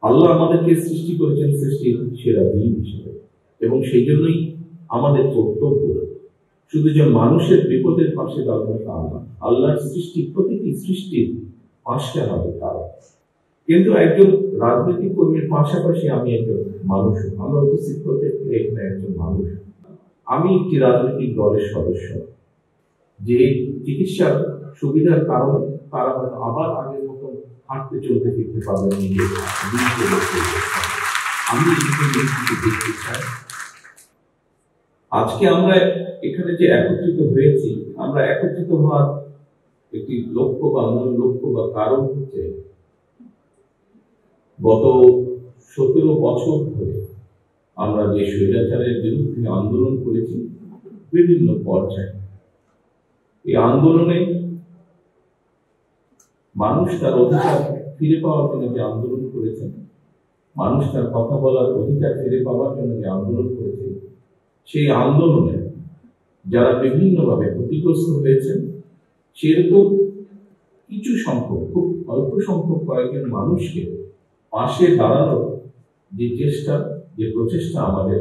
আল্লাহ আমাদেরকে সৃষ্টি করেছেন সৃষ্টির সেরা জীব হিসেবে, এবং সেই জন্যই আমাদের কর্তব্য শুধু যে মানুষের বিপদের পাশে দাঁড়ানো তা না, আল্লাহর সৃষ্টি প্রতিটি সৃষ্টির পাশে হবে তারা। কিন্তু একজন রাজনৈতিক কর্মীর পাশাপাশি আমি একজন মানুষ, আমরা উপস্থিত প্রত্যেকে এখানে একজন মানুষ। আমি একটি রাজনৈতিক দলের সদস্য, যে চিকিৎসার সুবিধার কারণে তারা হয়তো আবার আগের মতো হাঁটতে চলতে ফিরতে পারবেন। আমি দেখতে চাই আজকে আমরা এখানে যে একত্রিত হয়েছি, আমরা একত্রিত হওয়ার একটি লক্ষ্য বা মূল লক্ষ্য বা কারণ হচ্ছে গত 17 বছর ধরে আমরা যে স্বৈরাচারের বিরুদ্ধে আন্দোলন করেছি বিভিন্ন পর্যায়ে, এই আন্দোলনে মানুষ তার অধিকার ফিরে পাওয়ার জন্য যে আন্দোলন করেছেন, মানুষ তার কথা বলার অধিকার ফিরে পাওয়ার জন্য যে আন্দোলন করেছে, সেই আন্দোলনে যারা বিভিন্নভাবে ক্ষতিগ্রস্ত হয়েছেন সেরকম কিছু সংখ্যক, খুব অল্প সংখ্যক কয়েকজন মানুষকে পাশে দাঁড়ানোর যে চেষ্টা, যে প্রচেষ্টা আমাদের,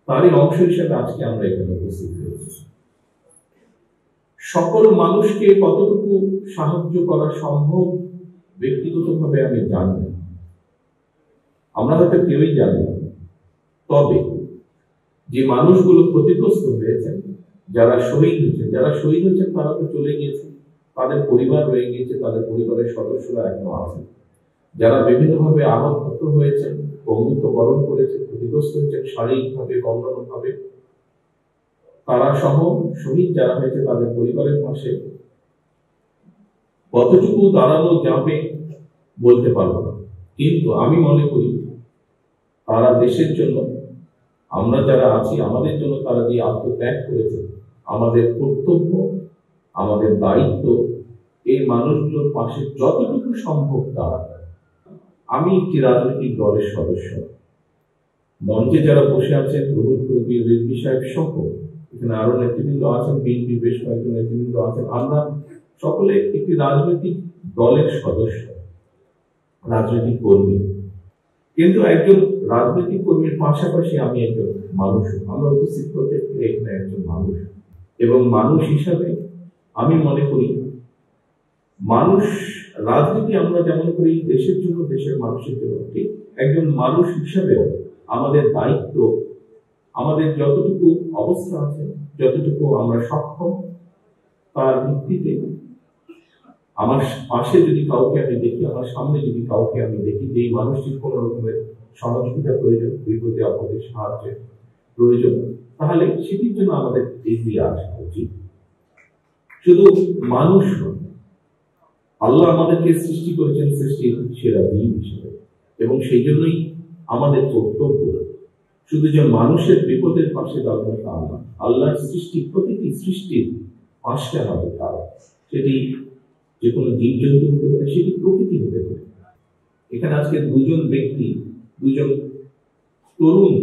তারই অংশ হিসেবে আজকে আমরা এখানে উপস্থিত হয়েছি। সকল মানুষকে কতটুকু সাহায্য করা সম্ভব ব্যক্তিগতভাবে আমি জানি না, আমরা হয়তো কেউই জানি না। তবে যে মানুষগুলো ক্ষতিগ্রস্ত হয়েছেন, যারা শহীদ হয়েছেন তারা তো চলে গিয়েছেন, তাদের পরিবার রয়ে গিয়েছে, তাদের পরিবারের সদস্যরা এখনো আছেন। যারা বিভিন্নভাবে আহত হয়েছেন, বন্ধুত্ব বরণ করেছেন, ক্ষতিগ্রস্ত হয়েছেন শারীরিকভাবে, অন্যান্যভাবে, তারা সহ শহীদ যারা হয়েছে তাদের পরিবারের পাশে কতটুকু দাঁড়ানো যাবে বলতে পারবো না। কিন্তু আমি মনে করি তারা দেশের জন্য, আমরা যারা আছি আমাদের জন্য তারা যে আত্মত্যাগ করেছে, আমাদের কর্তব্য, আমাদের দায়িত্ব এই মানুষগুলোর পাশে যতটুকু সম্ভব দাঁড়ানো। আমি একটি রাজনৈতিক দলের সদস্য, মঞ্চে যারা বসে আছেন রুহুল কবি, রিজভী সাহেব সহ এখানে আরো নেতৃবৃন্দ আছেন, বিএনপি বেশ কয়েকজন নেতৃবৃন্দ আছেন, আমরা সকলে একটি রাজনৈতিক দলের সদস্য, রাজনৈতিক কর্মী। কিন্তু একজন রাজনৈতিক কর্মীর পাশাপাশি আমি একজন মানুষ, আমরা উপস্থিত প্রত্যেকে এখানে একজন মানুষ, এবং মানুষ হিসাবে আমি মনে করি মানুষ রাজনীতি আমরা যেমন করি দেশের জন্য, দেশের মানুষের জন্য, ঠিক একজন মানুষ হিসাবেও আমাদের দায়িত্ব, আমাদের যতটুকু অবস্থা আছে, যতটুকু আমরা সক্ষম, তার ভিত্তিতে আমার পাশে যদি কাউকে আমি দেখি, আমার সামনে যদি কাউকে আমি দেখি যে এই মানুষটির কোন রকমের সহযোগিতা প্রয়োজন, বিপদে আপদে সাহায্যের প্রয়োজন, তাহলে সেটির জন্য আমাদের এগিয়ে আসা উচিত। শুধু মানুষ, আল্লাহ আমাদেরকে সৃষ্টি করেছেন সৃষ্টির সেরা জীব হিসেবে, এবং সেই জন্যই আমাদের কর্তব্য শুধু যে মানুষের বিপদের পাশে দাঁড়ানো তা না, আল্লাহর সৃষ্টি প্রতিটি সৃষ্টির পাশে হবে তারা। সেটি যে কোনো জীবজন্তু হতে পারে, সেটি প্রকৃতি হতে পারে। এখানে আজকে দুজন ব্যক্তি, দুজন তরুণ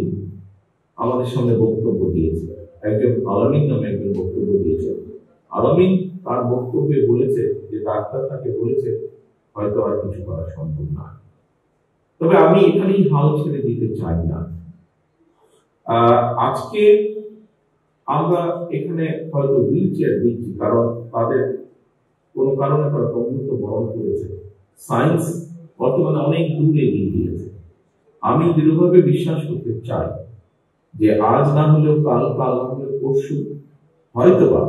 আমাদের সামনে বক্তব্য দিয়েছে। একজন আলামিন নামে একজন বক্তব্য দিয়েছে। আলামিন তার বক্তব্যে বলেছে যে ডাক্তার তাকে বলেছে হয়তো আর কিছু করা সম্ভব না। তবে আমি এখানেই হাল ছেড়ে দিতে চাই না। আজকে আমরা এখানে হয়তো হুইল চেয়ার দিচ্ছি, কারণ তাদের কোনো কারণে তারা বন্ধুত্ব বরণ করেছে। সায়েন্স বর্তমানে অনেক দূরে এগিয়ে গিয়েছে। আমি দৃঢ়ভাবে বিশ্বাস করতে চাই যে আজ না হলেও কাল, কাল না হলেও পরশু হয়তোবা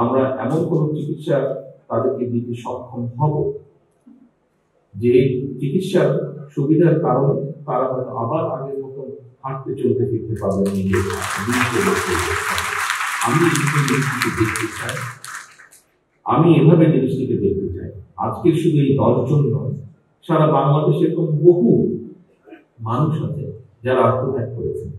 আমরা এমন কোনো চিকিৎসা তাদেরকে দিতে সক্ষম হব যে চিকিৎসার সুবিধার কারণে তারা হয়তো আবার আগের মতো হাঁটতে চলতে ফিরতে পারবেন। আমি জিনিসটিকে দেখতে চাই, আমি এভাবে জিনিসটিকে দেখতে চাই। আজকে শুধু এই 10 জন নয়, সারা বাংলাদেশে এরকম বহু মানুষ আছে যারা আত্মত্যাগ করেছেন।